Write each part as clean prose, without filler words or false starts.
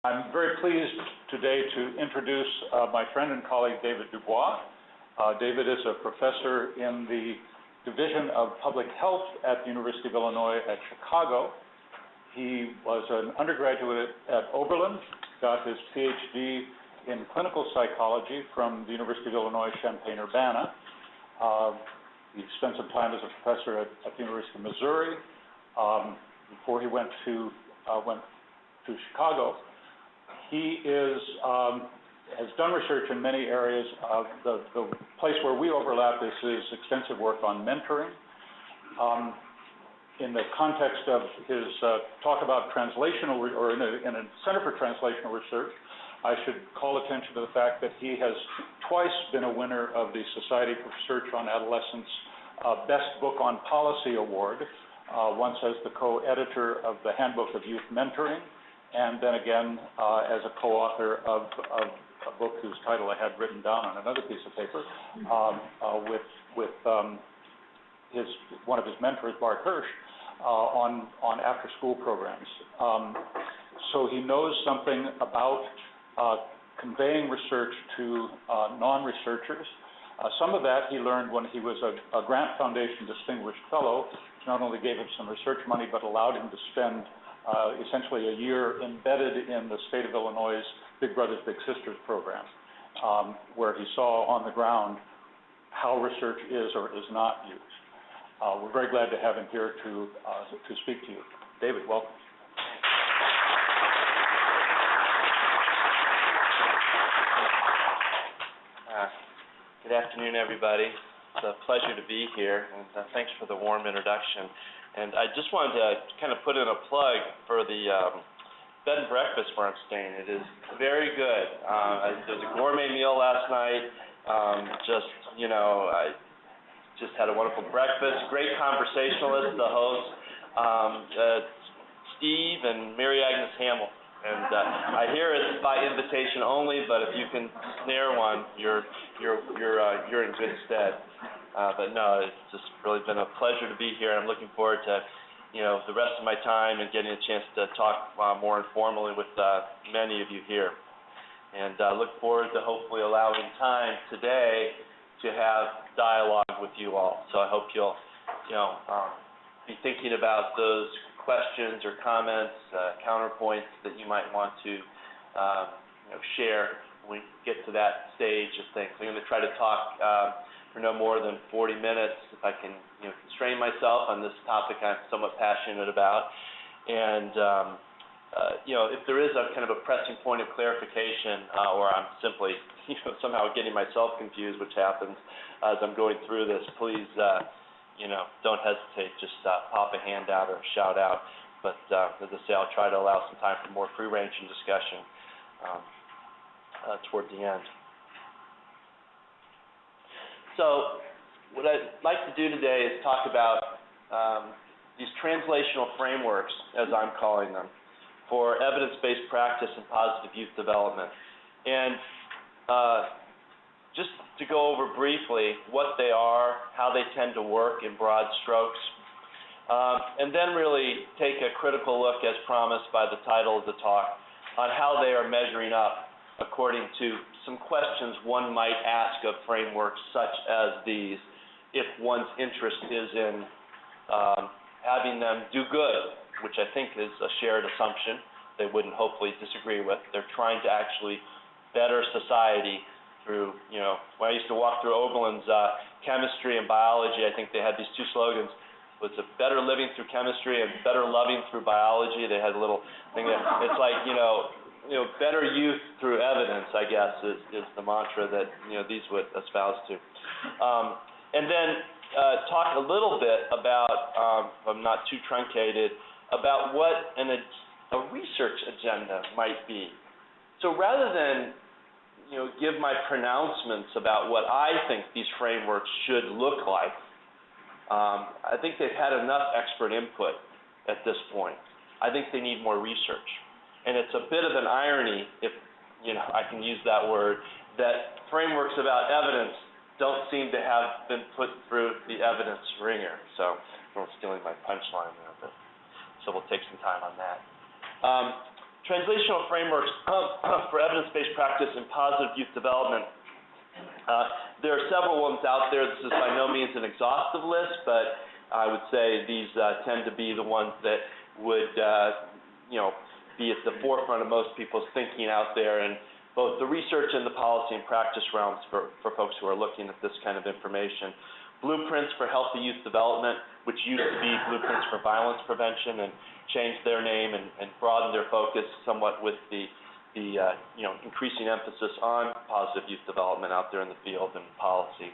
I'm very pleased today to introduce my friend and colleague, David Dubois. David is a professor in the Division of Public Health at the University of Illinois at Chicago. He was an undergraduate at Oberlin, got his PhD in clinical psychology from the University of Illinois Champaign-Urbana. He spent some time as a professor at the University of Missouri before he went to Chicago. He has done research in many areas. The place where we overlap is his extensive work on mentoring. In the context of his talk about translational, or in a Center for Translational Research, I should call attention to the fact that he has twice been a winner of the Society for Research on Adolescence Best Book on Policy Award, once as the co-editor of the Handbook of Youth Mentoring, and then again as a co-author of a book whose title I had written down on another piece of paper, with one of his mentors, Bart Hirsch, on after-school programs. So he knows something about conveying research to non-researchers. Some of that he learned when he was a Grant Foundation Distinguished Fellow, which not only gave him some research money, but allowed him to spend essentially a year embedded in the state of Illinois' Big Brothers Big Sisters program, where he saw on the ground how research is or is not used. We're very glad to have him here to speak to you. David, welcome. Good afternoon, everybody. It's a pleasure to be here, and thanks for the warm introduction. And I just wanted to kind of put in a plug for the bed and breakfast where I'm staying. It is very good. There was a gourmet meal last night. I just had a wonderful breakfast. Great conversationalist, the host, Steve and Mary Agnes Hamill. And I hear it's by invitation only, but if you can snare one, you're in good stead. But no, it's just really been a pleasure to be here. I'm looking forward to, the rest of my time and getting a chance to talk more informally with many of you here. And look forward to hopefully allowing time today to have dialogue with you all. So I hope you'll, be thinking about those questions or comments, counterpoints that you might want to, share when we get to that stage of things. I'm going to try to talk for no more than 40 minutes, if I can constrain myself on this topic I'm somewhat passionate about. And, if there is a kind of a pressing point of clarification, or I'm simply somehow getting myself confused, which happens as I'm going through this, please, don't hesitate. Just pop a hand out or shout out. But as I say, I'll try to allow some time for more free-ranging discussion toward the end. So what I'd like to do today is talk about these translational frameworks, as I'm calling them, for evidence-based practice and positive youth development. And just to go over briefly what they are, how they tend to work in broad strokes, and then really take a critical look, as promised by the title of the talk, on how they are measuring up according to some questions one might ask of frameworks such as these, if one's interest is in having them do good, which I think is a shared assumption they wouldn't hopefully disagree with. They're trying to actually better society through, when I used to walk through Oberlin's chemistry and biology, I think they had these two slogans. Was it better living through chemistry and better loving through biology? They had a little thing that, it's like, better youth through evidence, I guess, is the mantra that, these would espouse to. And then talk a little bit about, if I'm not too truncated, about what a research agenda might be. So rather than, give my pronouncements about what I think these frameworks should look like, I think they've had enough expert input at this point. I think they need more research. And it's a bit of an irony, if I can use that word, that frameworks about evidence don't seem to have been put through the evidence ringer. So I'm stealing my punchline there, but so we'll take some time on that. Translational frameworks for evidence-based practice in positive youth development. There are several ones out there. This is by no means an exhaustive list, but I would say these tend to be the ones that would, be at the forefront of most people's thinking out there in both the research and the policy and practice realms for folks who are looking at this kind of information. Blueprints for Healthy Youth Development, which used to be Blueprints for Violence Prevention, and changed their name and broadened their focus somewhat with the increasing emphasis on positive youth development out there in the field and policy.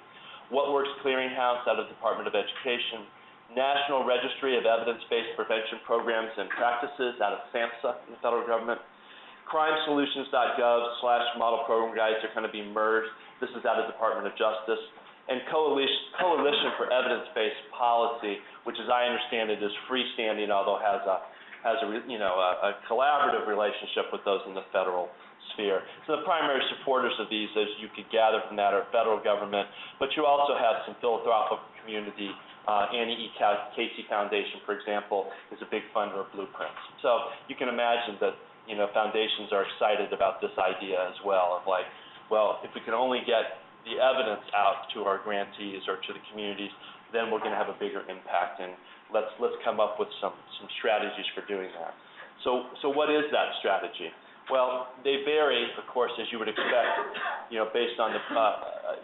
What Works Clearinghouse out of the Department of Education. National Registry of Evidence-Based Prevention Programs and Practices out of SAMHSA in the federal government. CrimeSolutions.gov/model program guides are going to be merged. This is out of the Department of Justice. And Coalition for Evidence-Based Policy, which as I understand it is freestanding, although has a collaborative relationship with those in the federal sphere. So the primary supporters of these, as you could gather from that, are federal government, but you also have some philanthropic community. Annie E. Casey Foundation, for example, is a big funder of Blueprints. So you can imagine that foundations are excited about this idea as well of like, well, if we can only get the evidence out to our grantees or to the communities, then we're going to have a bigger impact, and let's come up with some strategies for doing that. So what is that strategy? Well, they vary, of course, as you would expect, based on the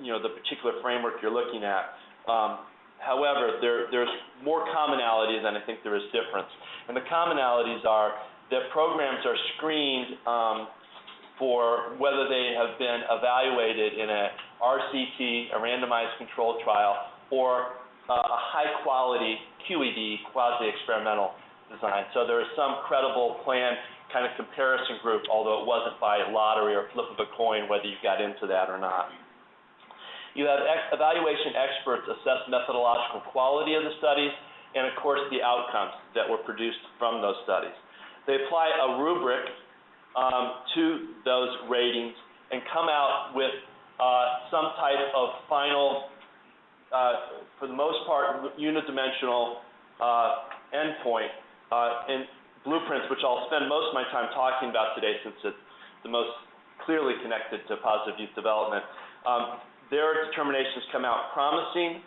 the particular framework you're looking at. However, there's more commonality than I think there is difference, and the commonalities are that programs are screened for whether they have been evaluated in a RCT, a randomized controlled trial, or a high-quality QED, quasi-experimental design. So there is some credible plan kind of comparison group, although it wasn't by lottery or flip of a coin whether you got into that or not. You have evaluation experts assess methodological quality of the studies and, of course, the outcomes that were produced from those studies. They apply a rubric to those ratings and come out with some type of final, for the most part, unidimensional endpoint in Blueprints, which I'll spend most of my time talking about today since it's the most clearly connected to positive youth development. Their determinations come out promising,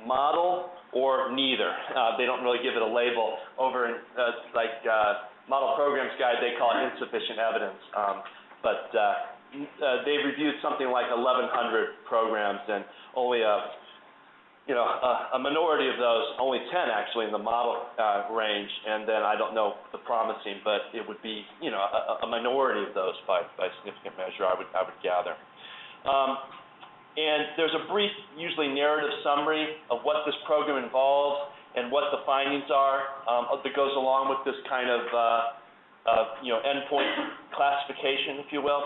model, or neither. They don't really give it a label. Over in Model Programs Guide, they call it insufficient evidence. But they reviewed something like 1,100 programs, and only a minority of those, only 10 actually in the model range, and then I don't know the promising, but it would be a minority of those by significant measure, I would gather. And there's a brief, usually narrative summary of what this program involves and what the findings are that goes along with this kind of endpoint classification, if you will.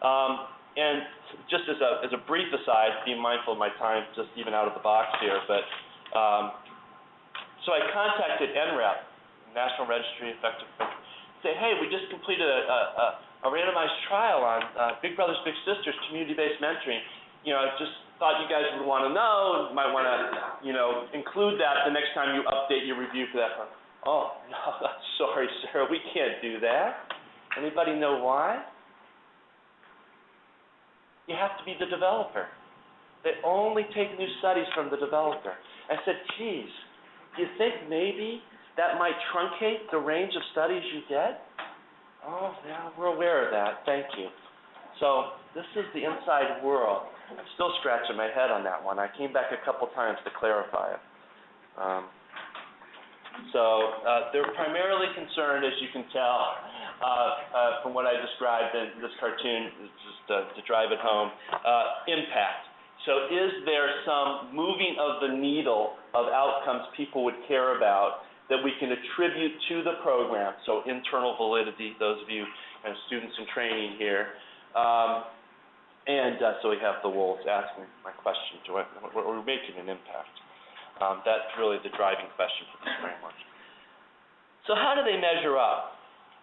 And just as a brief aside, being mindful of my time, just even out of the box here, but so I contacted NREP, National Registry of Effective Prevention, say, hey, we just completed a randomized trial on Big Brothers Big Sisters community-based mentoring. I just thought you guys would want to know, might want to, include that the next time you update your review for that one. Oh, no, sorry, sir, we can't do that. Anybody know why? You have to be the developer. They only take new studies from the developer. I said, geez, do you think maybe that might truncate the range of studies you get? Oh, yeah, we're aware of that. Thank you. So this is the inside world. I'm still scratching my head on that one. I came back a couple times to clarify it. They're primarily concerned, as you can tell, from what I described in this cartoon, just to drive it home, impact. So is there some moving of the needle of outcomes people would care about that we can attribute to the program? So internal validity, those of you and students in training here. So we have the wolves asking my question, are we making an impact? That's really the driving question for this framework. So how do they measure up?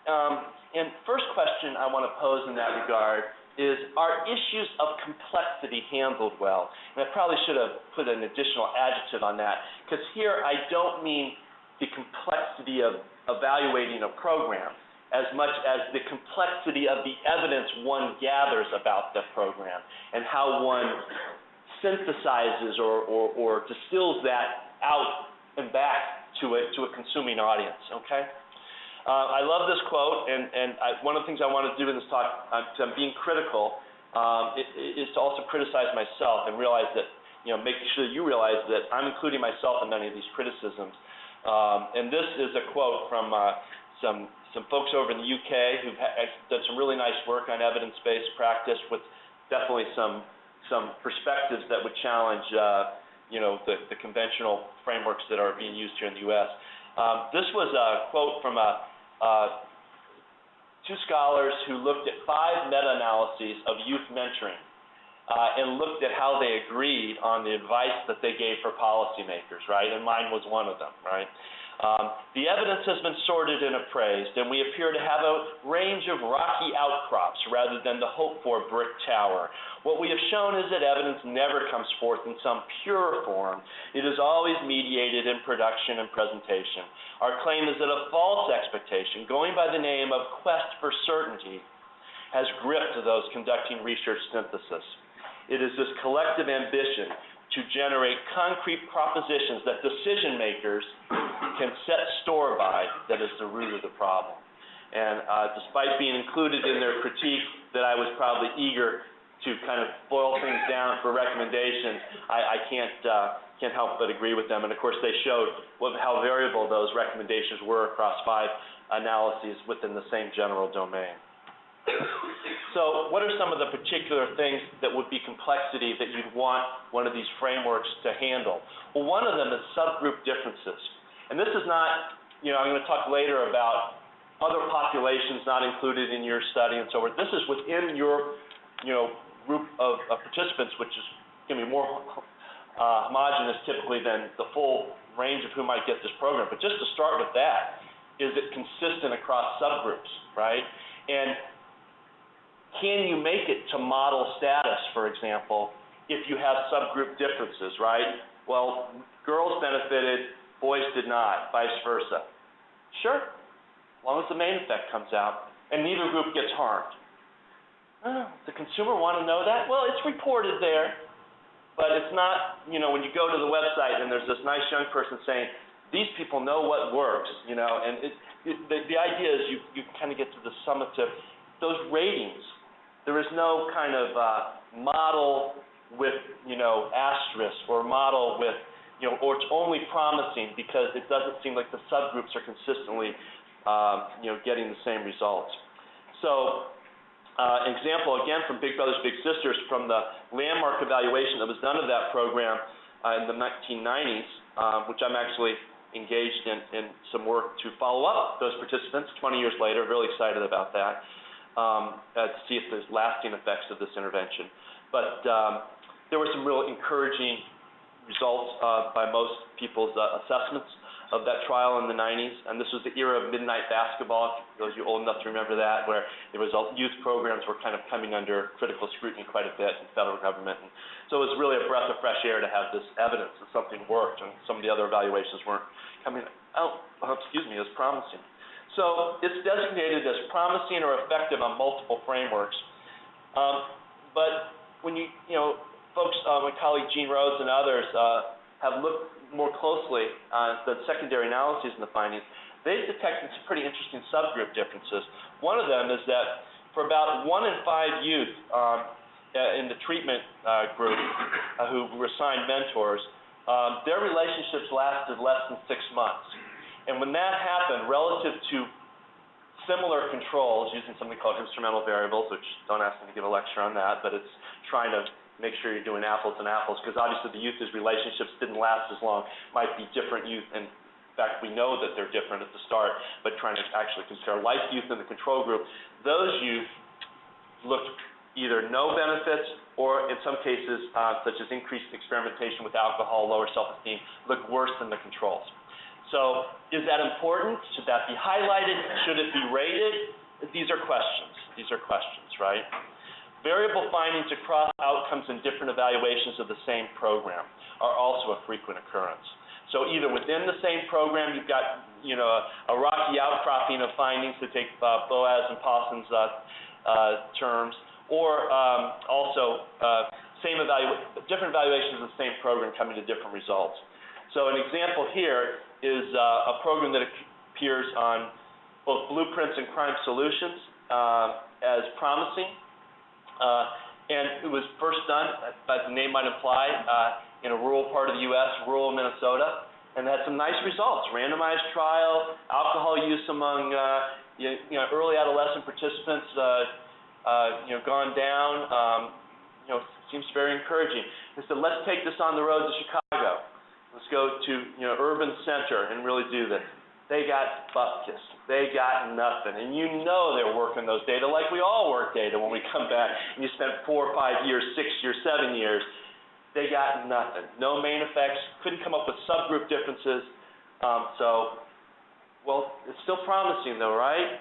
And first question I want to pose in that regard is, are issues of complexity handled well? And I probably should have put an additional adjective on that, because here I don't mean the complexity of evaluating a program. as much as the complexity of the evidence one gathers about the program and how one synthesizes or distills that out and back to a consuming audience, okay? I love this quote, and one of the things I want to do in this talk, to being critical, is to also criticize myself and realize that, making sure that you realize that I'm including myself in many of these criticisms. And this is a quote from some folks over in the UK who've done some really nice work on evidence-based practice with definitely some perspectives that would challenge, the conventional frameworks that are being used here in the U.S. This was a quote from two scholars who looked at 5 meta-analyses of youth mentoring and looked at how they agreed on the advice that they gave for policymakers, right? And mine was one of them, right? The evidence has been sorted and appraised, and we appear to have a range of rocky outcrops rather than the hoped-for brick tower. What we have shown is that evidence never comes forth in some pure form. It is always mediated in production and presentation. Our claim is that a false expectation, going by the name of quest for certainty, has gripped those conducting research synthesis. It is this collective ambition to generate concrete propositions that decision makers can set store by that is the root of the problem. And despite being included in their critique that I was probably eager to kind of boil things down for recommendations, I can't help but agree with them. And of course they showed how variable those recommendations were across 5 analyses within the same general domain. So what are some of the particular things that would be complexity that you'd want one of these frameworks to handle? Well, one of them is subgroup differences. And this is not, I'm going to talk later about other populations not included in your study and so forth. This is within your, group of participants, which is going to be more homogeneous typically than the full range of who might get this program. But just to start with that, is it consistent across subgroups, right? And can you make it to model status, for example, if you have subgroup differences, right? Well, girls benefited, boys did not, vice versa. Sure, as long as the main effect comes out, and neither group gets harmed. Does the consumer want to know that? Well, it's reported there, but it's not, when you go to the website and there's this nice young person saying, these people know what works, and the idea is you kind of get to the summative, those ratings. There is no kind of model with, asterisk or model with, or it's only promising because it doesn't seem like the subgroups are consistently, getting the same results. So, example, again, from Big Brothers Big Sisters, from the landmark evaluation that was done of that program in the 1990s, which I'm actually engaged in some work to follow up those participants 20 years later, really excited about that. To see if there's lasting effects of this intervention. But there were some real encouraging results by most people's assessments of that trial in the 90s. And this was the era of midnight basketball, those of you old enough to remember that, where the youth programs were kind of coming under critical scrutiny quite a bit in the federal government. And so it was really a breath of fresh air to have this evidence that something worked and some of the other evaluations weren't coming out, as promising. So it's designated as promising or effective on multiple frameworks. But when folks, my colleague Gene Rhodes and others have looked more closely at the secondary analyses and the findings, they've detected some pretty interesting subgroup differences. One of them is that for about 1 in 5 youth in the treatment group who were assigned mentors, their relationships lasted less than 6 months. And when that happened, relative to similar controls, using something called instrumental variables, which don't ask me to give a lecture on that, but it's trying to make sure you're doing apples and apples, because obviously the youth whose relationships didn't last as long might be different youth, and in fact we know that they're different at the start, but trying to actually compare like youth in the control group, those youth looked either no benefits or in some cases, such as increased experimentation with alcohol, lower self-esteem, looked worse than the controls. So is that important? Should that be highlighted? Should it be rated? These are questions, right? Variable findings across outcomes in different evaluations of the same program are also a frequent occurrence. So either within the same program you've got a rocky outcropping of findings, to take Boas and Pawson's terms, or also different evaluations of the same program coming to different results. So an example here is a program that appears on both Blueprints and Crime Solutions as promising, and it was first done, as the name might imply, in a rural part of the U.S., rural Minnesota, and had some nice results. Randomized trial, alcohol use among early adolescent participants gone down. Seems very encouraging. They said, let's take this on the road to Chicago. Let's go to urban center and really do this. They got butt-kissed. They got nothing. And they're working those data like we all work data when we come back. And you spent 4 or 5 years, 6 years, 7 years. They got nothing. No main effects. Couldn't come up with subgroup differences. It's still promising though, right?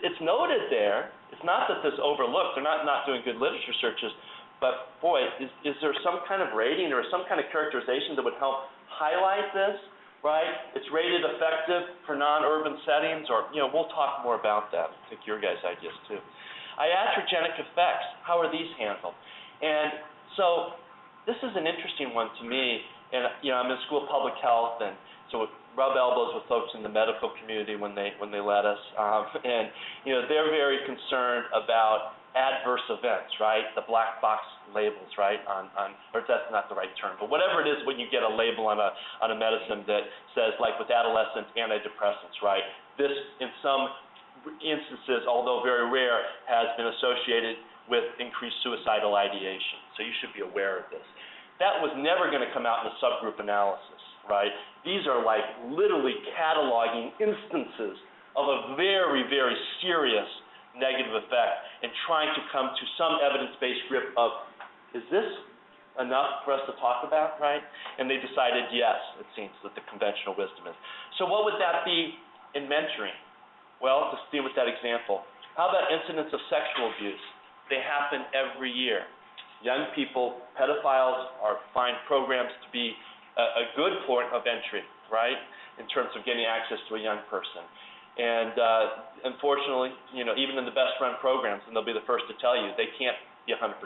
It's noted there. It's not that this overlooked. They're not doing good literature searches. But boy, is there some kind of rating or some kind of characterization that would help highlight this, right? It's rated effective for non-urban settings, or we'll talk more about that. I'll take your guys' ideas too. Iatrogenic effects, how are these handled? And so this is an interesting one to me. And I'm in the School of Public Health, and so rub elbows with folks in the medical community when they let us, and they're very concerned about adverse events, right? The black box labels, right? Or that's not the right term, but whatever it is when you get a label on a medicine that says, like with adolescents, antidepressants, right? This, in some instances, although very rare, has been associated with increased suicidal ideation. So you should be aware of this. That was never going to come out in the subgroup analysis, right? These are like literally cataloging instances of a very, very serious negative effect and trying to come to some evidence-based grip of, is this enough for us to talk about, right? And they decided, yes, it seems that the conventional wisdom is. So what would that be in mentoring? Well, to deal with that example, how about incidents of sexual abuse? They happen every year. Young people, pedophiles find programs to be a good point of entry, right, in terms of getting access to a young person. And unfortunately, even in the best-run programs, and they'll be the first to tell you, they can't be 100%.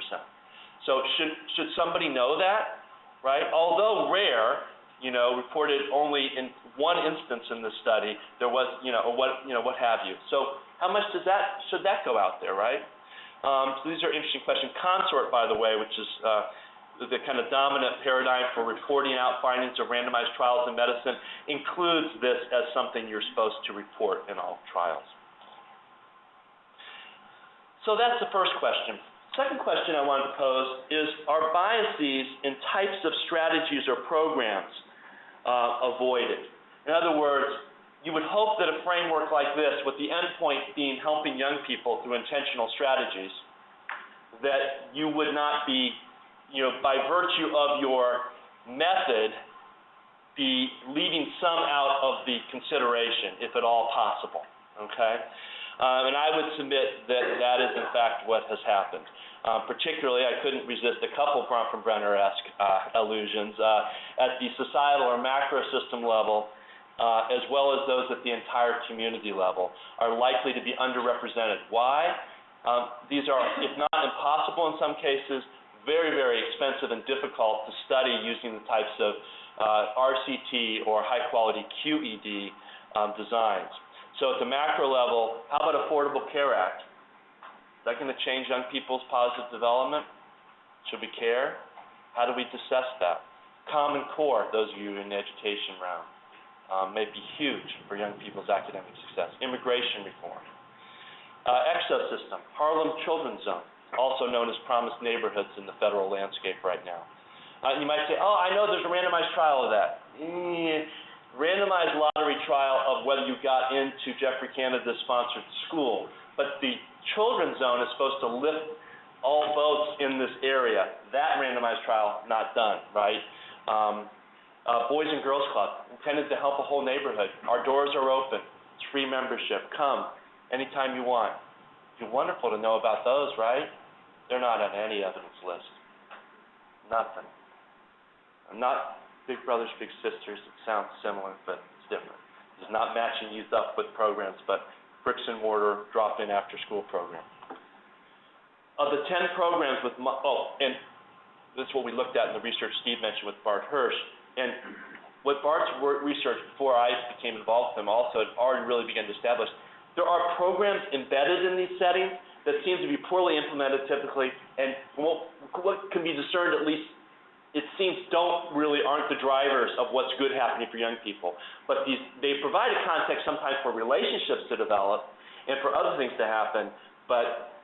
So should somebody know that, right? Although rare, reported only in one instance in this study, there was, what have you. So how much should that go out there, right? So these are interesting questions. Consort, by the way, which is the kind of dominant paradigm for reporting out findings of randomized trials in medicine, includes this as something you're supposed to report in all trials. So that's the first question. Second question I wanted to pose is, are biases in types of strategies or programs avoided? In other words, you would hope that a framework like this, with the end point being helping young people through intentional strategies, that you would not be, by virtue of your method, be leaving some out of the consideration, if at all possible, okay? And I would submit that that is, in fact, what has happened. Particularly, I couldn't resist a couple Bronfenbrenner-esque allusions at the societal or macro system level, as well as those at the entire community level, are likely to be underrepresented. Why? These are, if not impossible in some cases, very, very expensive and difficult to study using the types of RCT or high-quality QED designs. So at the macro level, how about Affordable Care Act? Is that going to change young people's positive development? Should we care? How do we assess that? Common Core, those of you in the education realm, may be huge for young people's academic success. Immigration reform. Exosystem, Harlem Children's Zone, also known as Promised Neighborhoods in the federal landscape right now. You might say, I know there's a randomized trial of that. Randomized lottery trial of whether you got into Jeffrey Canada's sponsored school. But the Children's Zone is supposed to lift all boats in this area. That randomized trial, not done, right? Boys and Girls Club, intended to help a whole neighborhood. Our doors are open. It's free membership. Come anytime you want. It'd be wonderful to know about those, right? They're not on any evidence list. Nothing. I'm not Big Brothers Big Sisters. It sounds similar, but it's different. It's not matching youth up with programs, but bricks and mortar drop-in after-school program. Of the 10 programs with, and this is what we looked at in the research Steve mentioned with Bart Hirsch, and what Bart's research before I became involved with him also had already really begun to establish, there are programs embedded in these settings that seem to be poorly implemented typically, and what can be discerned at least, it seems aren't the drivers of what's good happening for young people. But they provide a context sometimes for relationships to develop and for other things to happen, but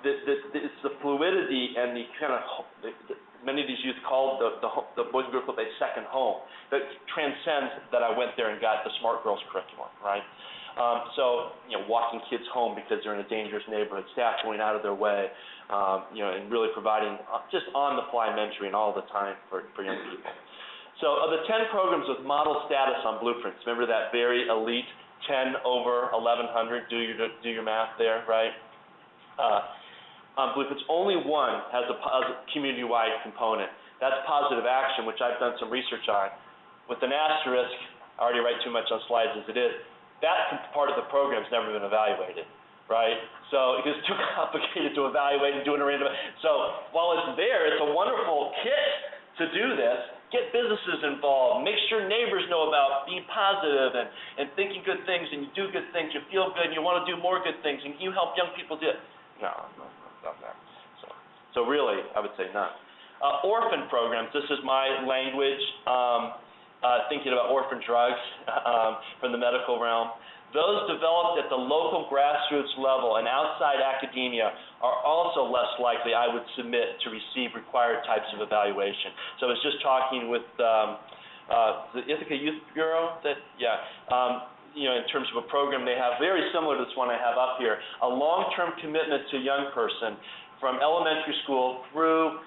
it's the fluidity and the kind of, many of these youth call the Boys and Girls Club a second home that transcends that I went there and got the Smart Girls curriculum, right? So, walking kids home because they're in a dangerous neighborhood, staff going out of their way, and really providing just on-the-fly mentoring all the time for young people. So, of the 10 programs with model status on blueprints, remember that very elite 10 over 1100, do your math there, right? On blueprints, only one has a community-wide component. That's positive action, which I've done some research on. With an asterisk, I already write too much on slides as it is, that part of the program's never been evaluated, right? So it's too complicated to evaluate and do it in a random. So while it's there, it's a wonderful kit to do this. Get businesses involved. Make sure neighbors know about being positive and thinking good things, and you do good things, you feel good, and you want to do more good things, and you help young people do it. No, not that. So really, I would say none. Orphan programs, this is my language, thinking about orphan drugs from the medical realm. Those developed at the local grassroots level and outside academia are also less likely, I would submit, to receive required types of evaluation. So I was just talking with the Ithaca Youth Bureau, in terms of a program they have very similar to this one I have up here, a long-term commitment to a young person from elementary school through,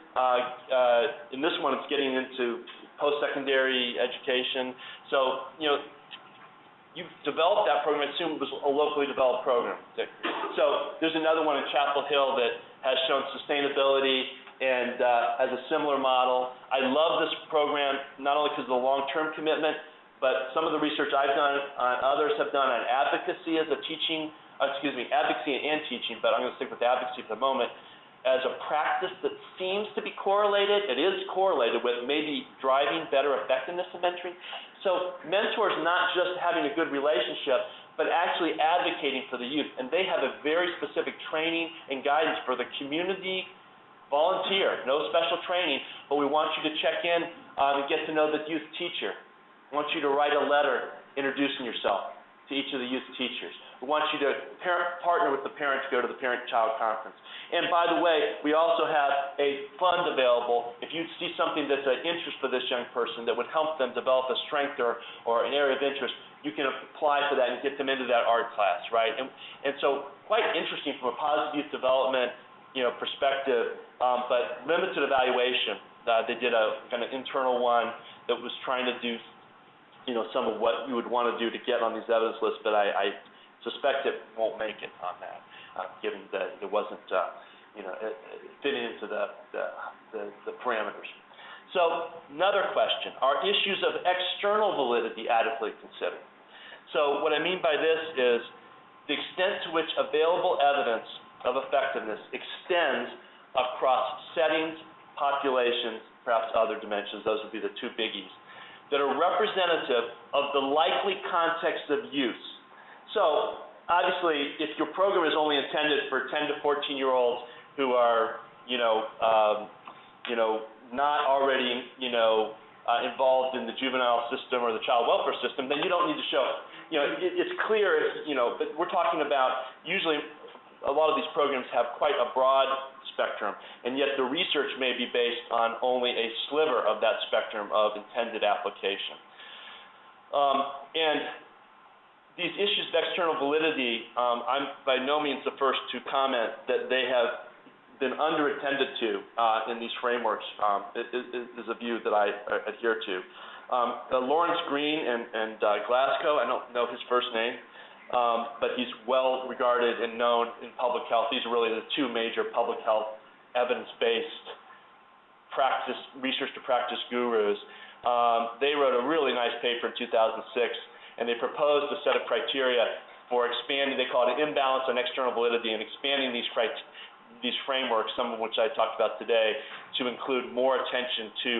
in this one it's getting into post-secondary education. So, you've developed that program. I assume it was a locally developed program. So there's another one in Chapel Hill that has shown sustainability and has a similar model. I love this program not only because of the long-term commitment, but some of the research I've done, others have done on advocacy as a teaching, advocacy and teaching, but I'm going to stick with advocacy for the moment, as a practice that seems to be correlated. It is correlated with maybe driving better effectiveness in mentoring. So mentors not just having a good relationship, but actually advocating for the youth. And they have a very specific training and guidance for the community volunteer, no special training, but we want you to check in and get to know the youth teacher. We want you to write a letter introducing yourself to each of the youth teachers. We want you to partner with the parent to go to the parent-child conference. And by the way, we also have a fund available. If you see something that's an interest for this young person that would help them develop a strength or an area of interest, you can apply for that and get them into that art class, right? And so quite interesting from a positive youth development perspective, but limited evaluation. They did a kind of internal one that was trying to do some of what you would want to do to get on these evidence lists, but I suspect it won't make it on that, given that it wasn't, it fit into the parameters. So another question, are issues of external validity adequately considered? So what I mean by this is the extent to which available evidence of effectiveness extends across settings, populations, perhaps other dimensions, those would be the two biggies, that are representative of the likely context of use. So, obviously, if your program is only intended for 10 to 14-year-olds who are, not already, involved in the juvenile system or the child welfare system, then you don't need to show it. It's clear, but we're talking about usually a lot of these programs have quite a broad spectrum, and yet the research may be based on only a sliver of that spectrum of intended application. And these issues of external validity, I'm by no means the first to comment that they have been under-attended to in these frameworks. It is a view that I adhere to. Lawrence Green and Glasgow, I don't know his first name, but he's well regarded and known in public health. These are really the two major public health evidence-based research to practice gurus. They wrote a really nice paper in 2006, and they proposed a set of criteria for expanding, they call it an imbalance on external validity, and expanding these frameworks, some of which I talked about today, to include more attention to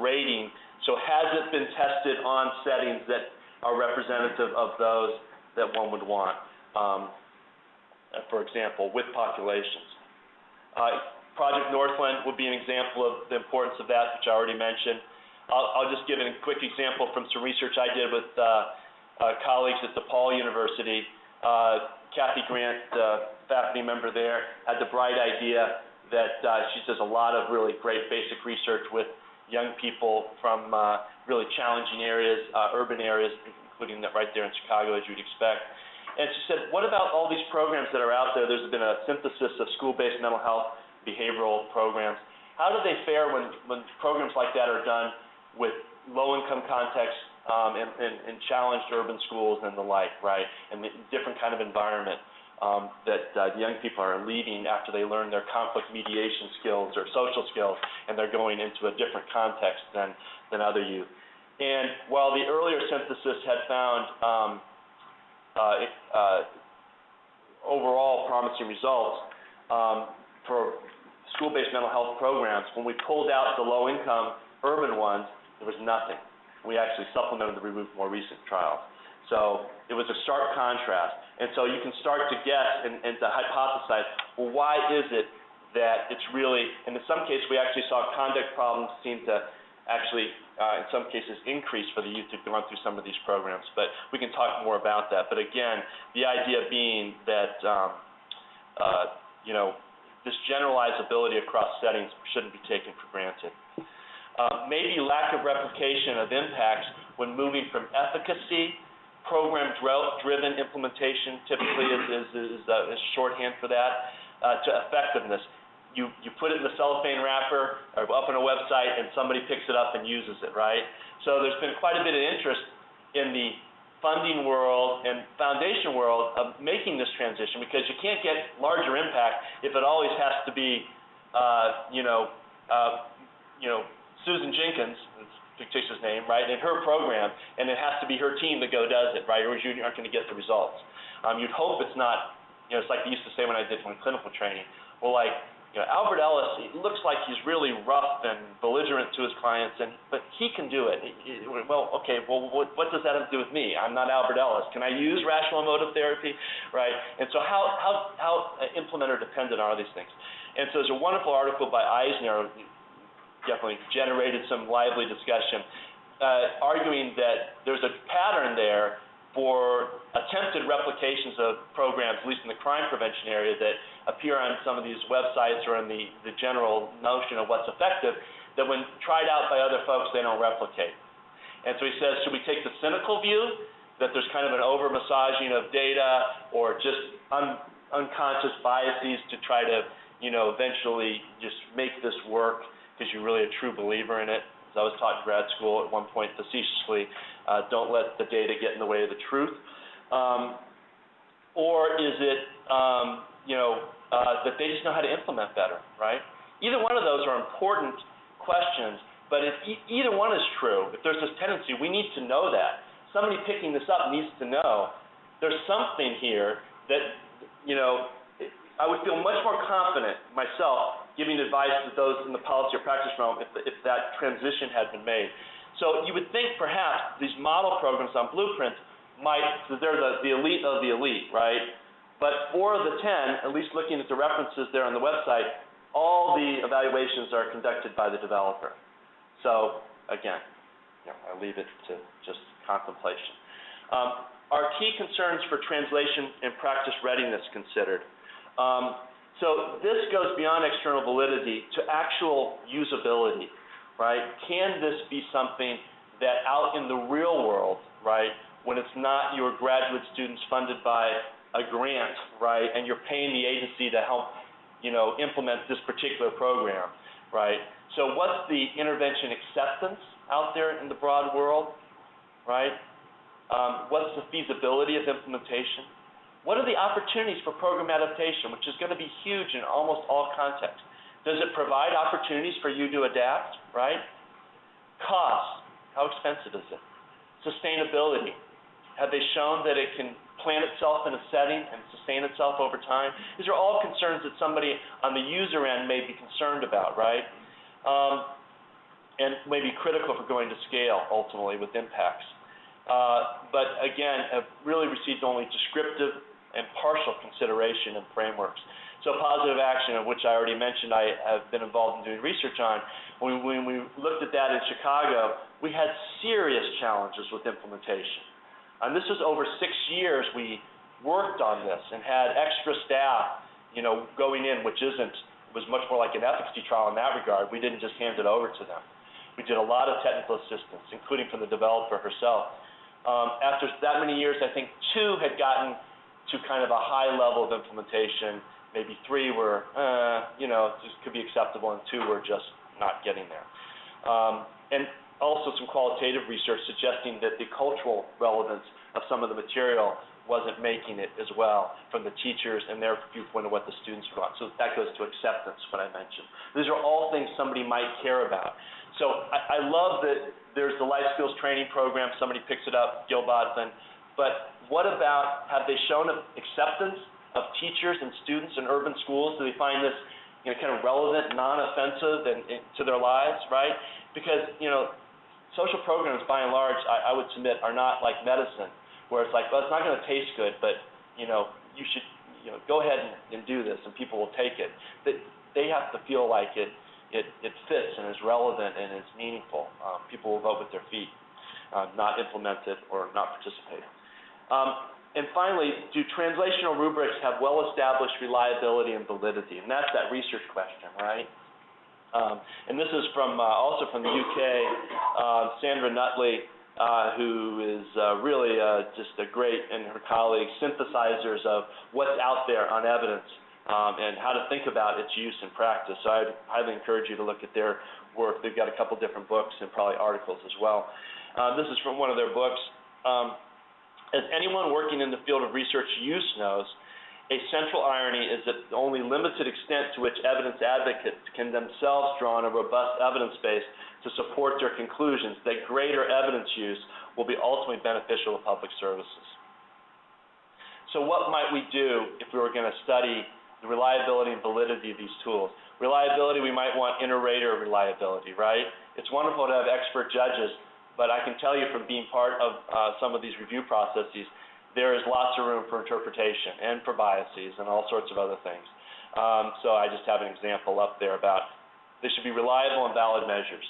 rating. So has it been tested on settings that are representative of those that one would want, for example, with populations? Project Northland would be an example of the importance of that, which I already mentioned. I'll just give a quick example from some research I did with colleagues at DePaul University. Kathy Grant, faculty member there, had the bright idea that she does a lot of really great basic research with young people from really challenging areas, urban areas, including that right there in Chicago, as you'd expect. And she said, what about all these programs that are out there? There's been a synthesis of school-based mental health behavioral programs. How do they fare when programs like that are done with low-income contexts and challenged urban schools and the like, right, and the different kind of environment that young people are leading after they learn their conflict mediation skills or social skills, and they're going into a different context than other youth. And while the earlier synthesis had found overall promising results for school-based mental health programs, when we pulled out the low-income urban ones, there was nothing. We actually supplemented the more recent trials. So it was a stark contrast. And so you can start to guess and to hypothesize, well, why is it that it's really, and in some cases we actually saw conduct problems seem to actually, in some cases, increase for the youth who've gone through some of these programs. But we can talk more about that. But again, the idea being that, this generalizability across settings shouldn't be taken for granted. Maybe lack of replication of impacts when moving from efficacy, program-driven implementation typically is shorthand for that, to effectiveness. You put it in the cellophane wrapper or up on a website and somebody picks it up and uses it, right? So there's been quite a bit of interest in the funding world and foundation world of making this transition, because you can't get larger impact if it always has to be, Susan Jenkins, that's a fictitious name, right, in her program, and it has to be her team that does it, right, or you aren't going to get the results. You'd hope it's not, it's like they used to say when I did my clinical training, well, like, Albert Ellis, he looks like he's really rough and belligerent to his clients, but he can do it. Well, okay, well, what does that have to do with me? I'm not Albert Ellis. Can I use rational emotive therapy, right? And so how implementer dependent are these things? And so there's a wonderful article by Eisner, definitely generated some lively discussion, arguing that there's a pattern there for attempted replications of programs, at least in the crime prevention area, that appear on some of these websites or in the general notion of what's effective, that when tried out by other folks, they don't replicate. And so he says, should we take the cynical view, that there's kind of an over-massaging of data or just unconscious biases to try to, eventually just make this work because you're really a true believer in it? As I was taught in grad school at one point facetiously, don't let the data get in the way of the truth. Or is it, that they just know how to implement better, right? Either one of those are important questions, but if either one is true, if there's this tendency, we need to know that. Somebody picking this up needs to know there's something here that, I would feel much more confident myself giving advice to those in the policy or practice realm if that transition had been made. So you would think perhaps these model programs on blueprints they're the elite of the elite, right? But 4 of the 10, at least looking at the references there on the website, all the evaluations are conducted by the developer. So again, I leave it to just contemplation. Are key concerns for translation and practice readiness considered? So this goes beyond external validity to actual usability, right? Can this be something that out in the real world, right, when it's not your graduate students funded by a grant, right, and you're paying the agency to help, implement this particular program, right? So what's the intervention acceptance out there in the broad world, right? What's the feasibility of implementation? What are the opportunities for program adaptation, which is going to be huge in almost all contexts? Does it provide opportunities for you to adapt, right? Costs. How expensive is it? Sustainability. Have they shown that it can plant itself in a setting and sustain itself over time? These are all concerns that somebody on the user end may be concerned about, right? And may be critical for going to scale, ultimately, with impacts. But again, have really received only descriptive and partial consideration and frameworks. So positive action, of which I already mentioned I have been involved in doing research on, when we looked at that in Chicago, we had serious challenges with implementation. And this was over 6 years we worked on this and had extra staff, going in, which was much more like an efficacy trial in that regard. We didn't just hand it over to them. We did a lot of technical assistance, including from the developer herself. After that many years, I think 2 had gotten to kind of a high level of implementation. Maybe 3 were, just could be acceptable, and 2 were just not getting there. And also some qualitative research suggesting that the cultural relevance of some of the material wasn't making it as well from the teachers and their viewpoint of what the students want. So that goes to acceptance, what I mentioned. These are all things somebody might care about. So I love that there's the life skills training program. Somebody picks it up, Gil Botlin. But what about, have they shown acceptance of teachers and students in urban schools? Do they find this kind of relevant, non-offensive to their lives, right? Because, social programs, by and large, I would submit, are not like medicine, where it's like, well, it's not going to taste good, but, you should, go ahead and do this, and people will take it. They have to feel like it fits and is relevant and is meaningful. People will vote with their feet, not implement it or not participate. And finally, do translational rubrics have well-established reliability and validity? And that's that research question, right? And this is also from the UK, Sandra Nutley, who is really just a great, and her colleagues, synthesizers of what's out there on evidence and how to think about its use in practice. So I'd highly encourage you to look at their work. They've got a couple different books and probably articles as well. This is from one of their books. As anyone working in the field of research use knows, a central irony is that the only limited extent to which evidence advocates can themselves draw on a robust evidence base to support their conclusions that greater evidence use will be ultimately beneficial to public services. So what might we do if we were going to study the reliability and validity of these tools? Reliability, we might want inter-rater reliability, right? It's wonderful to have expert judges, but I can tell you from being part of some of these review processes, there is lots of room for interpretation and for biases and all sorts of other things. So I just have an example up there about they should be reliable and valid measures.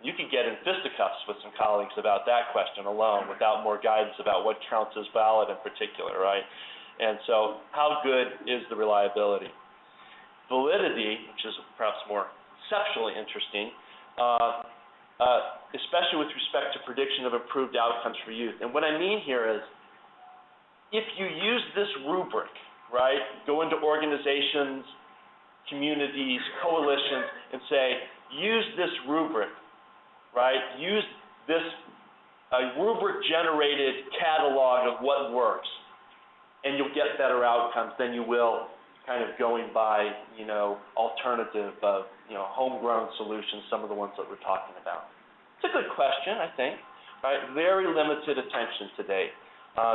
You could get in fisticuffs with some colleagues about that question alone without more guidance about what counts as valid in particular, right? And so how good is the reliability? Validity, which is perhaps more conceptually interesting, especially with respect to prediction of improved outcomes for youth. And what I mean here is, if you use this rubric, right, go into organizations, communities, coalitions, and say, use this rubric, right, use this rubric-generated catalog of what works, and you'll get better outcomes than you will kind of going by, alternative, homegrown solutions, some of the ones that we're talking about. It's a good question, I think, right? Very limited attention to date.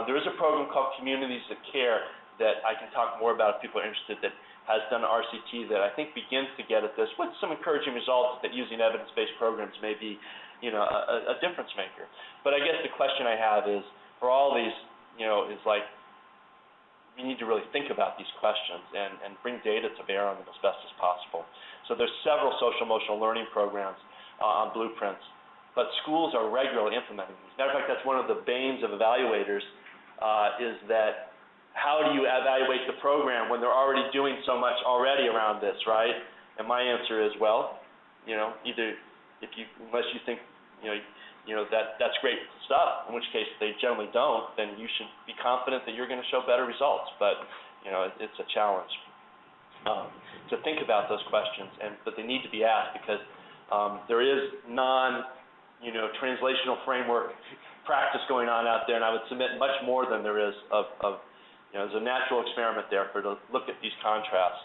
There is a program called Communities That Care that I can talk more about if people are interested, that has done RCT that I think begins to get at this with some encouraging results that using evidence-based programs may be, a difference maker. But I guess the question I have is, for all these, is like, we need to really think about these questions and bring data to bear on them as best as possible. So there's several social-emotional learning programs on blueprints, but schools are regularly implementing these. Matter of fact, that's one of the banes of evaluators, is that how do you evaluate the program when they're already doing so much already around this, right? And my answer is, well, either unless you think, that's great stuff, in which case they generally don't, then you should be confident that you're going to show better results. But, it's a challenge to think about those questions, but they need to be asked because there is translational framework practice going on out there, and I would submit much more than there is of there's a natural experiment there to look at these contrasts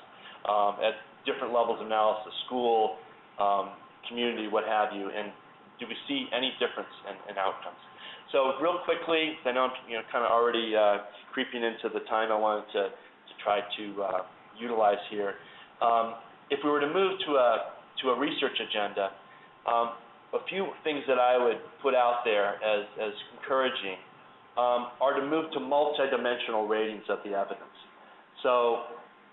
at different levels of analysis, school, community, what have you, and do we see any difference in outcomes? So real quickly, I know I'm kind of already creeping into the time I wanted to try to utilize here. If we were to move to a research agenda, a few things that I would put out there as encouraging are to move to multidimensional ratings of the evidence. So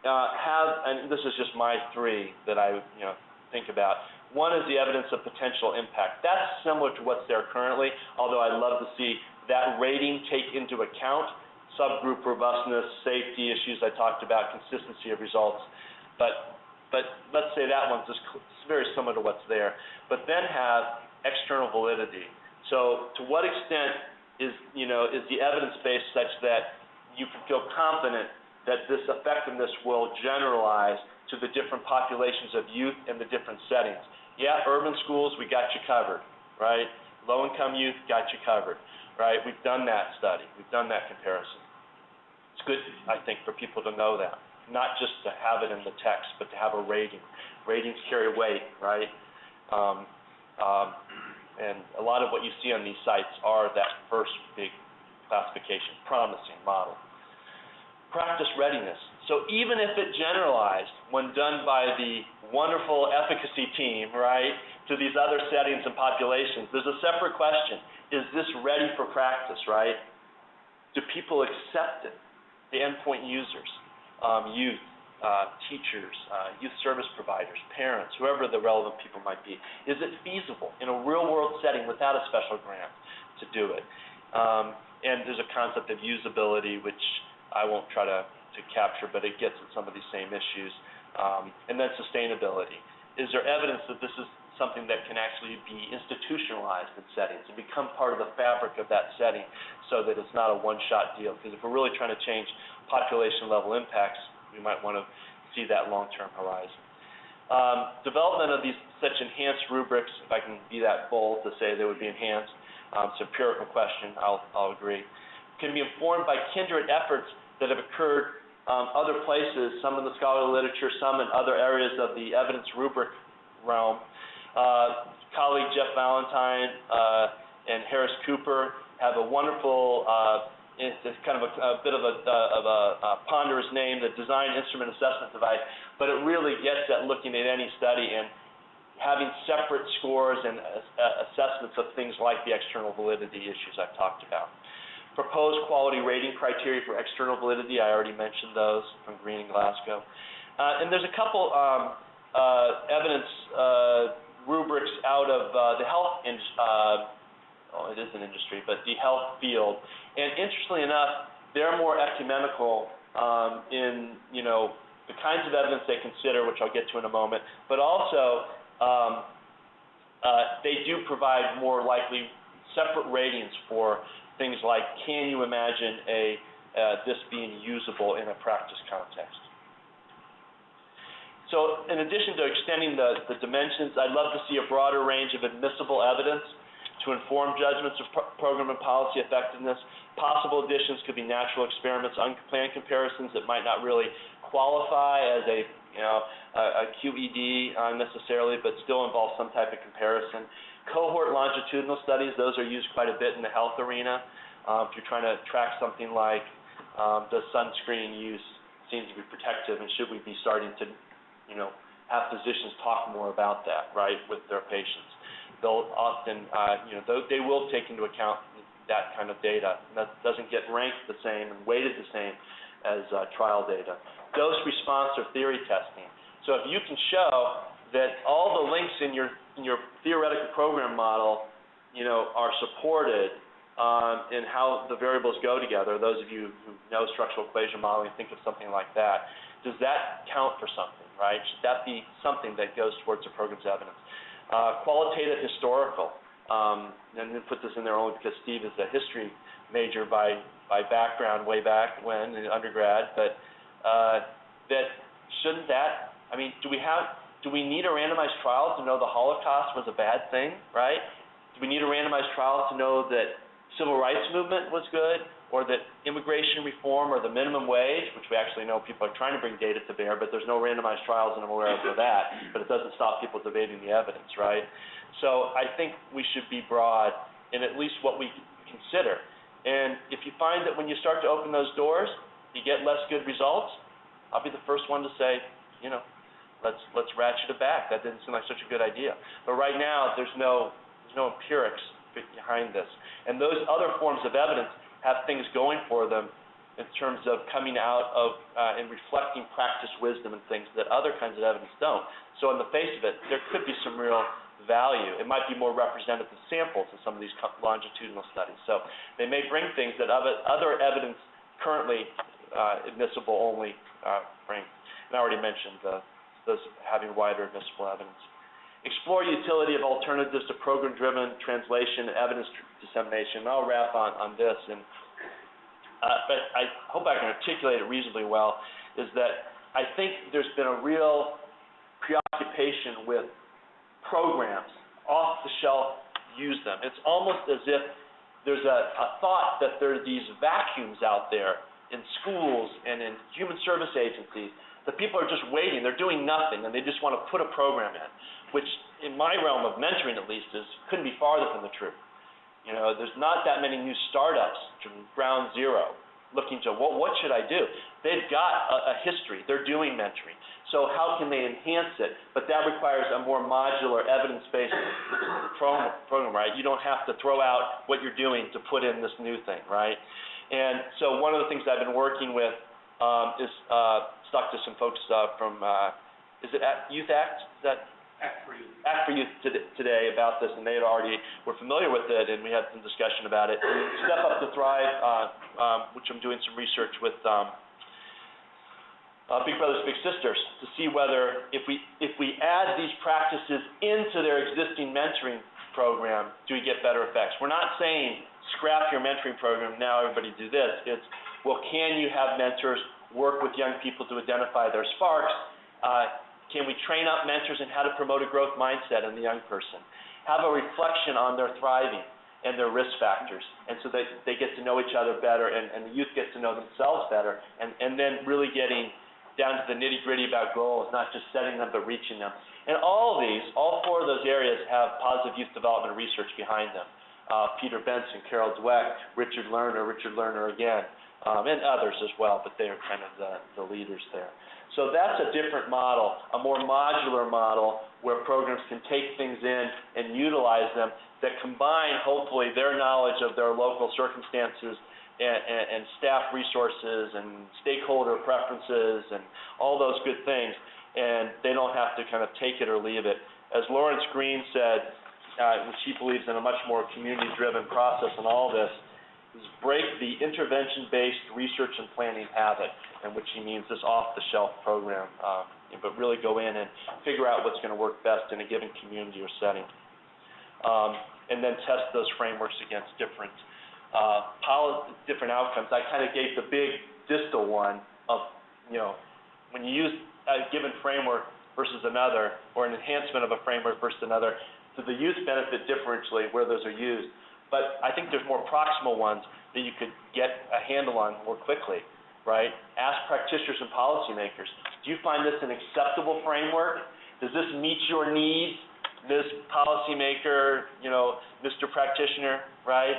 and this is just my three that I think about. One is the evidence of potential impact. That's similar to what's there currently, although I'd love to see that rating take into account subgroup robustness, safety issues I talked about, consistency of results. But let's say that one's just very similar to what's there. But then have external validity. So to what extent is the evidence base such that you can feel confident that this effectiveness will generalize to the different populations of youth in the different settings? Yeah, urban schools, we got you covered, right? Low-income youth, got you covered, right? We've done that study. We've done that comparison. It's good, I think, for people to know that, not just to have it in the text, but to have a rating. Ratings carry weight, right? And a lot of what you see on these sites are that first big classification, promising, model. Practice readiness. So even if it generalized when done by the wonderful efficacy team, right, to these other settings and populations, there's a separate question. Is this ready for practice, right? Do people accept it? The endpoint users, youth, teachers, youth service providers, parents, whoever the relevant people might be. Is it feasible in a real-world setting without a special grant to do it? And there's a concept of usability, which I won't try to capture, but it gets at some of these same issues. And then sustainability. Is there evidence that this is something that can actually be institutionalized in settings and become part of the fabric of that setting so that it's not a one-shot deal? Because if we're really trying to change population-level impacts, we might want to see that long-term horizon. Development of these such enhanced rubrics, if I can be that bold to say they would be enhanced, it's an empirical question, I'll agree, can be informed by kindred efforts that have occurred other places, some in the scholarly literature, some in other areas of the evidence rubric realm. Colleague Jeff Valentine and Harris Cooper have a wonderful, it's kind of a bit of a ponderous name, the Design Instrument Assessment Device, but it really gets at looking at any study and having separate scores and assessments of things like the external validity issues I've talked about. Proposed quality rating criteria for external validity, I already mentioned those from Green and Glasgow. And there's a couple evidence rubrics out of the health it is an industry, but the health field. And interestingly enough, they're more ecumenical in, the kinds of evidence they consider, which I'll get to in a moment, but also they do provide more likely separate ratings for things like, can you imagine this being usable in a practice context? So in addition to extending the dimensions, I'd love to see a broader range of admissible evidence to inform judgments of program and policy effectiveness. Possible additions could be natural experiments, unplanned comparisons that might not really qualify as a QED necessarily, but still involve some type of comparison. Cohort longitudinal studies, those are used quite a bit in the health arena. If you're trying to track something like, does sunscreen use seem to be protective, and should we be starting to, have physicians talk more about that, right, with their patients? They'll often, they will take into account that kind of data. And that doesn't get ranked the same and weighted the same as trial data. Dose response or theory testing. So if you can show that all the links in your theoretical program model, are supported in how the variables go together, those of you who know structural equation modeling, think of something like that. Does that count for something, right? Should that be something that goes towards the program's evidence? Qualitative historical, and I'm going to put this in there only because Steve is a history major by background way back when in undergrad, but that shouldn't that, do we need a randomized trial to know the Holocaust was a bad thing, right? Do we need a randomized trial to know that civil rights movement was good or that immigration reform or the minimum wage, which we actually know people are trying to bring data to bear, but there's no randomized trials and I'm aware of for that, but it doesn't stop people debating the evidence, right? So I think we should be broad in at least what we consider. And if you find that when you start to open those doors, you get less good results, I'll be the first one to say, you know, let's ratchet it back. That didn't seem like such a good idea. But right now, there's no empirics behind this. And those other forms of evidence have things going for them in terms of coming out of and reflecting practice wisdom and things that other kinds of evidence don't. So in the face of it, there could be some real value. It might be more representative samples in some of these longitudinal studies. So they may bring things that other evidence currently admissible only bring. And I already mentioned those having wider admissible evidence. Explore utility of alternatives to program-driven translation and evidence dissemination. And I'll wrap on this, but I hope I can articulate it reasonably well, is that I think there's been a real preoccupation with programs, off-the-shelf, use them. It's almost as if there's a thought that there are these vacuums out there in schools and in human service agencies that people are just waiting. They're doing nothing, and they just want to put a program in, which in my realm of mentoring at least couldn't be farther from the truth. You know, there's not that many new startups from ground zero looking to, what should I do? They've got a history. They're doing mentoring. So how can they enhance it? But that requires a more modular, evidence-based program, right? You don't have to throw out what you're doing to put in this new thing, right? And so one of the things I've been working with is stuck to some folks from, is it Youth Act? Is that Act for Youth. Act for Youth today about this, and they had already were familiar with it, and we had some discussion about it. Step Up to Thrive, which I'm doing some research with Big Brothers Big Sisters to see whether if we add these practices into their existing mentoring program, do we get better effects? We're not saying scrap your mentoring program, now everybody do this. It's, well, can you have mentors work with young people to identify their sparks? Can we train up mentors in how to promote a growth mindset in the young person? Have a reflection on their thriving and their risk factors, and so that they get to know each other better, and the youth get to know themselves better, and then really getting down to the nitty-gritty about goals, not just setting them, but reaching them. And all four of those areas have positive youth development research behind them. Peter Benson, Carol Dweck, Richard Lerner again, and others as well, but they're kind of the leaders there. So that's a different model, a more modular model where programs can take things in and utilize them that combine, hopefully, their knowledge of their local circumstances and staff resources and stakeholder preferences and all those good things, and they don't have to kind of take it or leave it. As Lawrence Green said, which he believes in a much more community-driven process in all this, is break the intervention-based research and planning habit, in which he means this off-the-shelf program, but really go in and figure out what's going to work best in a given community or setting, and then test those frameworks against different outcomes. I kind of gave the big distal one of, you know, when you use a given framework versus another, or an enhancement of a framework versus another, do the youth benefit differentially where those are used? But I think there's more proximal ones that you could get a handle on more quickly, right? Ask practitioners and policymakers, do you find this an acceptable framework? Does this meet your needs, Ms. Policymaker, you know, Mr. Practitioner, right?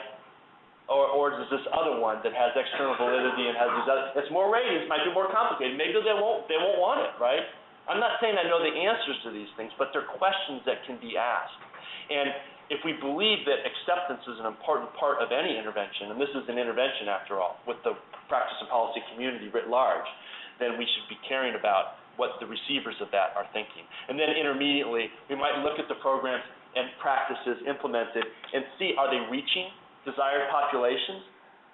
Or does this other one that has external validity and has these other, it's more ratings, might be more complicated. Maybe they won't want it, right? I'm not saying I know the answers to these things, but they're questions that can be asked. And if we believe that acceptance is an important part of any intervention, and this is an intervention after all, with the practice and policy community writ large, then we should be caring about what the receivers of that are thinking. And then intermediately, we might look at the programs and practices implemented and see, are they reaching desired populations,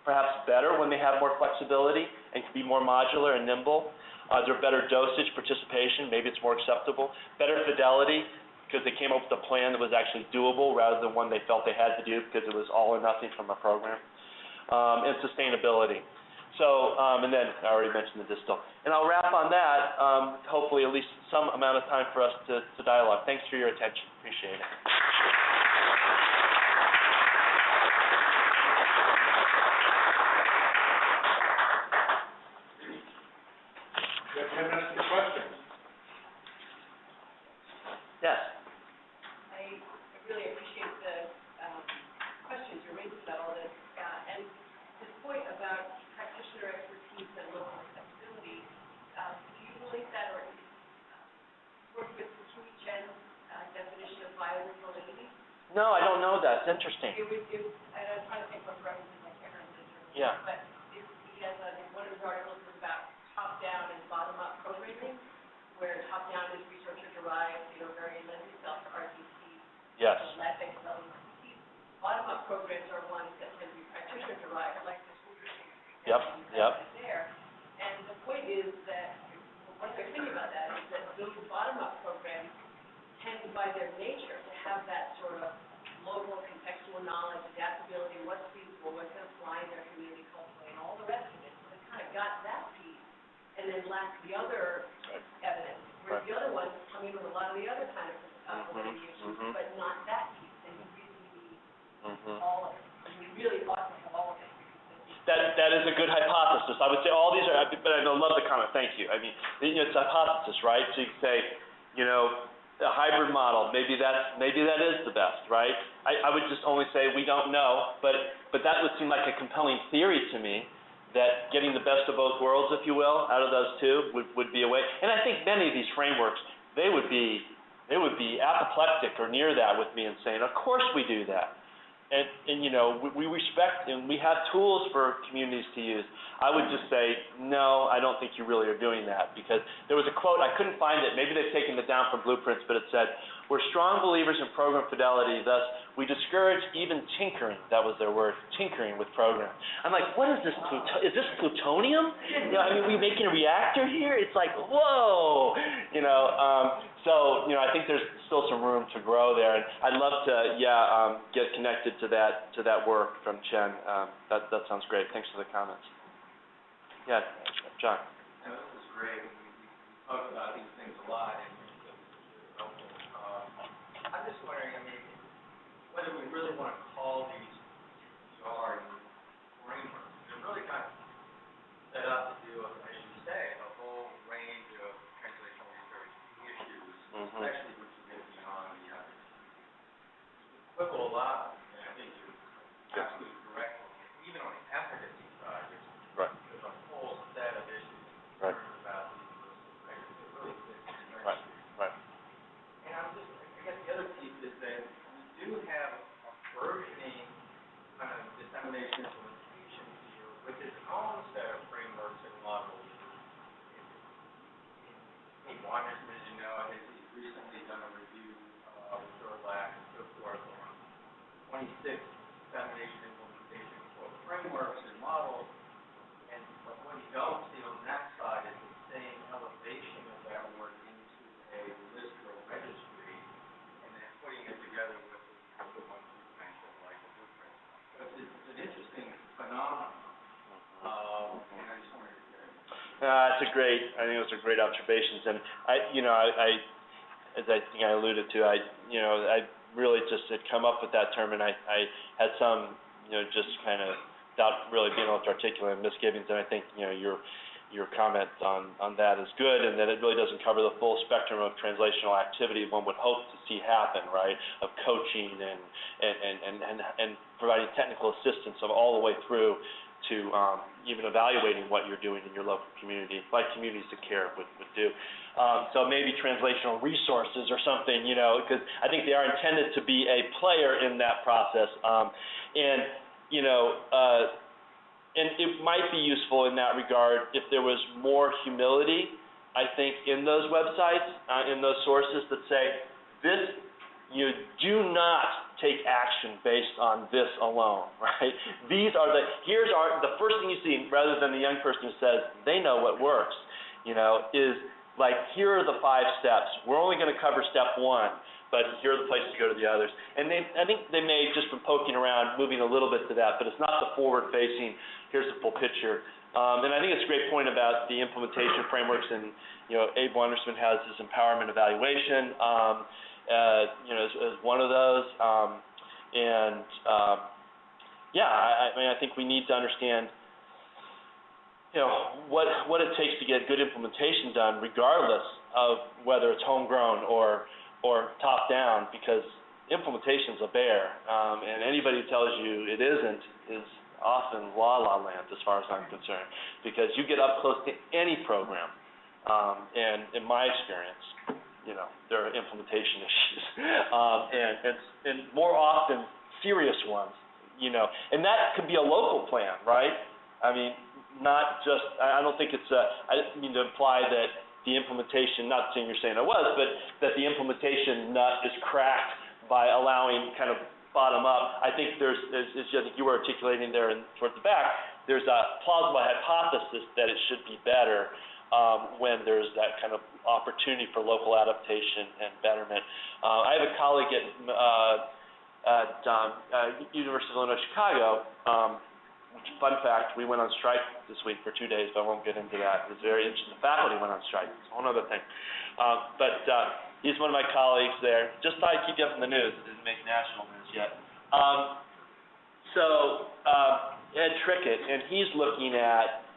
perhaps better when they have more flexibility and can be more modular and nimble? Is there better dosage, participation, maybe it's more acceptable, better fidelity, because they came up with a plan that was actually doable rather than one they felt they had to do because it was all or nothing from a program, and sustainability. So, and then I already mentioned the distal. And I'll wrap on that, hopefully at least some amount of time for us to dialogue. Thanks for your attention. Appreciate it. 10 minutes for questions. Yes. I really appreciate the questions you're raising about all this. And this point about practitioner expertise and local accessibility, do you relate that or work with the Chen's definition of viable validity? No, I don't know that. It's interesting. And I'm trying to think what references I can't remember. Yeah. But he has one of his articles is about top-down and bottom-up programming, where top-down is researcher-derived, very lends itself to RTC. Yes. Ethics, RTC. Bottom-up programs are ones that tend to be practitioner-derived, like the school district. Yep. There. And the point is that, one thing I think about that is that those bottom-up programs tend, by their nature, to have that sort of local contextual knowledge, adaptability, what's feasible, what's going to fly in their community culturally, and all the rest of it. So they kind of got that piece, and then lack the other evidence. Whereas the other ones come in with a lot of the other kind of validity issues, but not that piece. And you really need all of it. And you really ought to have all of it. That is a good hypothesis. I would say all these are, but I love the comment. Thank you. I mean, it's a hypothesis, right? So you can say, a hybrid model, maybe that is the best, right? I would just only say we don't know, but that would seem like a compelling theory to me, that getting the best of both worlds, if you will, out of those two would be a way. And I think many of these frameworks, they would be apoplectic or near that with me and saying, of course we do that. And we respect and we have tools for communities to use. I would just say, no, I don't think you really are doing that, because there was a quote, I couldn't find it, maybe they've taken it down from Blueprints, but it said, we're strong believers in program fidelity, thus we discourage even tinkering, that was their word, tinkering with programs. I'm like, what is this, is this plutonium? We making a reactor here? It's like, whoa! So, I think there's still some room to grow there, and I'd love to, get connected to that work from Chen. That sounds great. Thanks for the comments. Yeah, John. This is great. We talk about these things a lot, and it's helpful. I'm just wondering, whether we really want to call these BCTR frameworks. They're really kind of set up to do, as you say, a whole range of translational research issues, especially when you get beyond the others. Quibble a lot, and I think you're absolutely correct. Even on the efficacy side, there's a whole set of issues about the universal rigor that really fits in very Right. And I guess the other piece is that we do have a burgeoning kind of dissemination implementation field with its own set of frameworks and models. Hey, Wanderson, as you know, has recently done a review with Durlac and so forth on 26 dissemination implementation for frameworks and models. And what you don't see on that side is the same elevation of that work into a list or registry, and then putting it together with the ones you mentioned, like the blueprint. So it's an interesting phenomenon. And I just wanted to say. I think those are great observations, and as I think I alluded to, I really just had come up with that term, and I had some, just kind of without really being able to articulate misgivings, and I think, your comment on that is good, and that it really doesn't cover the full spectrum of translational activity one would hope to see happen, right, of coaching and providing technical assistance of all the way through to even evaluating what you're doing in your local community, like communities that care would do. So maybe translational resources or something, because I think they are intended to be a player in that process. And it might be useful in that regard if there was more humility, I think, in those websites, in those sources that say, you do not take action based on this alone, right? Here's the first thing you see, rather than the young person who says, they know what works, is like, here are the 5 steps. We're only going to cover step 1, but here are the places to go to the others. And I think they may, just from poking around, moving a little bit to that, but it's not the forward-facing, here's the full picture. And I think it's a great point about the implementation frameworks, and, Abe Wanderson has his empowerment evaluation, as one of those. I think we need to understand, what it takes to get good implementation done, regardless of whether it's homegrown or top-down, because implementation's a bear, and anybody who tells you it isn't is often la-la land as far as I'm concerned, because you get up close to any program, and in my experience, there are implementation issues, and more often serious ones, and that could be a local plan, right? I mean, not just, I don't think it's, I didn't mean to imply that the implementation, not saying you're saying it was, but that the implementation nut is cracked by allowing kind of bottom up. I think there's, as I think you were articulating there towards the back, there's a plausible hypothesis that it should be better when there's that kind of opportunity for local adaptation and betterment. I have a colleague at University of Illinois Chicago. Fun fact, we went on strike this week for 2 days, but I won't get into that. It was very interesting. The faculty went on strike. It's a whole other thing. But he's one of my colleagues there. Just thought I'd keep you up in the news. It didn't make national news yet. Ed Trickett, and he's looking at,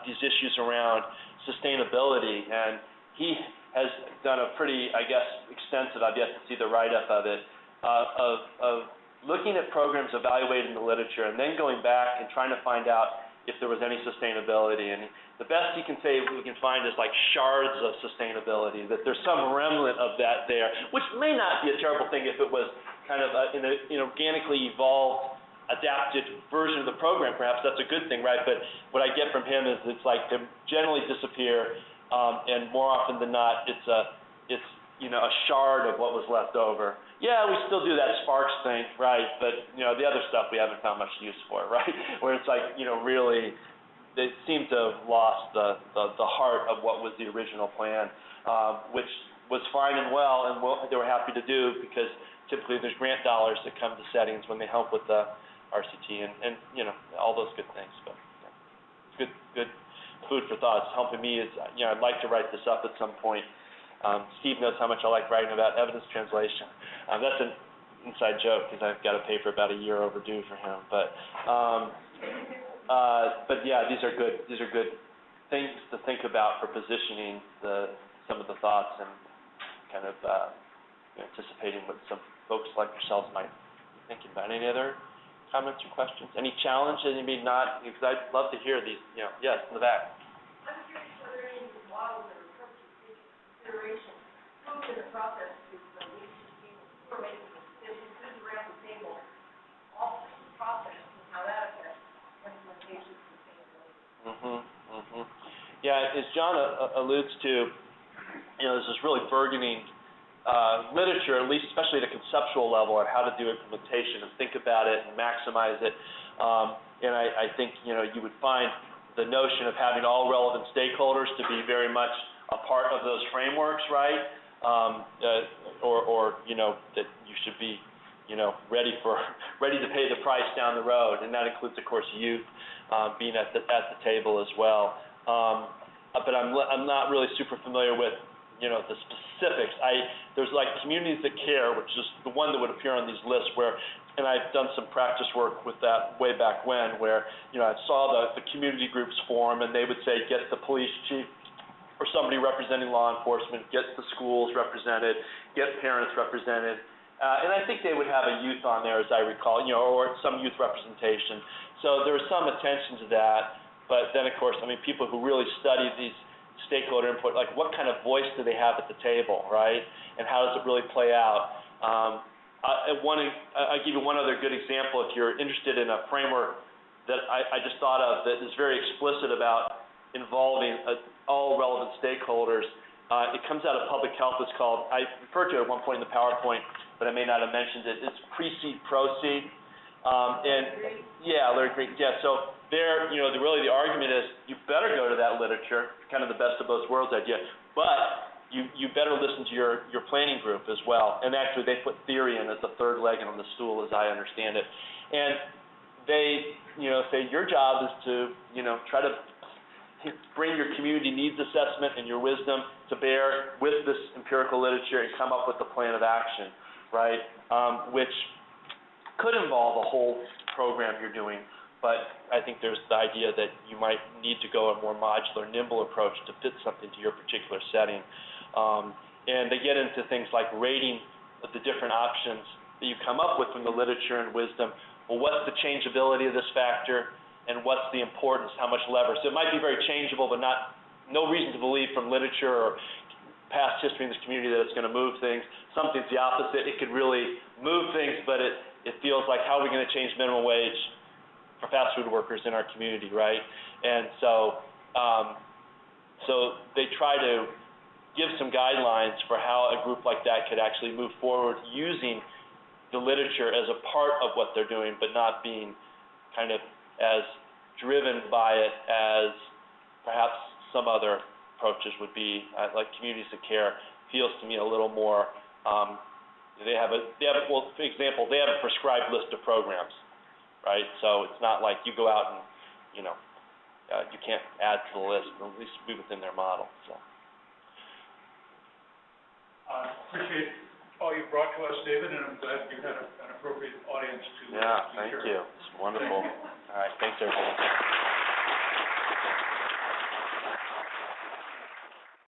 these issues around sustainability, and he has done a pretty, I guess, extensive, I've yet to see the write-up of it, of looking at programs, evaluating the literature, and then going back and trying to find out if there was any sustainability. And the best he can say we can find is like shards of sustainability, that there's some remnant of that there, which may not be a terrible thing if it was kind of in an organically evolved, adapted version of the program. Perhaps that's a good thing, right? But what I get from him is it's like they generally disappear, and more often than not, it's a shard of what was left over. Yeah, we still do that Sparks thing, right? But the other stuff we haven't found much use for, right? Where it's like really, they seem to have lost the heart of what was the original plan, which was fine and well, and they were happy to do, because typically there's grant dollars that come to settings when they help with the RCT and all those good things. But good food for thought. It's helping me. I'd like to write this up at some point. Steve knows how much I like writing about evidence translation. That's an inside joke, because I've got a paper about a year overdue for him. But yeah, these are good things to think about for positioning some of the thoughts and kind of anticipating what some folks like yourselves might be thinking about. Any other comments or questions? Any challenges? Maybe not, because I'd love to hear these. Yes, in the back. I'm curious whether any of these models or approaches take into consideration who's in the process to lead people who are making decisions, who's around the table, all the process, and how that affects implementation of sustainability. Yeah, as John alludes to, there's this really burgeoning literature, at least especially at a conceptual level, on how to do implementation and think about it and maximize it. And I think you would find the notion of having all relevant stakeholders to be very much a part of those frameworks, right? Or that you should be ready to pay the price down the road, and that includes, of course, youth being at the table as well. But I'm not really super familiar with the specifics. There's like Communities That Care, which is the one that would appear on these lists, and I've done some practice work with that way back when, where I saw the community groups form, and they would say, get the police chief or somebody representing law enforcement, get the schools represented, get parents represented, and I think they would have a youth on there, as I recall, or some youth representation. So there was some attention to that, but then, of course, people who really study these stakeholder input, like what kind of voice do they have at the table, right? And how does it really play out? I'll give you one other good example if you're interested in a framework that I just thought of that is very explicit about involving all relevant stakeholders. It comes out of public health. It's called, I referred to it at one point in the PowerPoint, but I may not have mentioned it. It's Precede, Proceed. Larry Green. Yeah, so there, really the argument is you better go to that literature, kind of the best of both worlds idea, but you better listen to your planning group as well. And actually they put theory in as the third leg on the stool, as I understand it. And they, say your job is to, try to bring your community needs assessment and your wisdom to bear with this empirical literature and come up with a plan of action, right? Which could involve a whole program you're doing, but I think there's the idea that you might need to go a more modular, nimble approach to fit something to your particular setting. And they get into things like rating the different options that you come up with from the literature and wisdom. Well, what's the changeability of this factor, and what's the importance, how much leverage? So it might be very changeable, but no reason to believe from literature or past history in this community that it's going to move things. Something's the opposite. It could really move things, but it feels like, how are we going to change minimum wage for fast food workers in our community, right? And so they try to give some guidelines for how a group like that could actually move forward using the literature as a part of what they're doing, but not being kind of as driven by it as perhaps some other approaches would be. Like Communities of Care feels to me a little more, well, for example, they have a prescribed list of programs, right? So it's not like you go out and, you can't add to the list, at least be within their model. So. Appreciate all you brought to us, David, and I'm glad you had an appropriate audience to Yeah, thank you. It's wonderful. All right, thanks, everybody.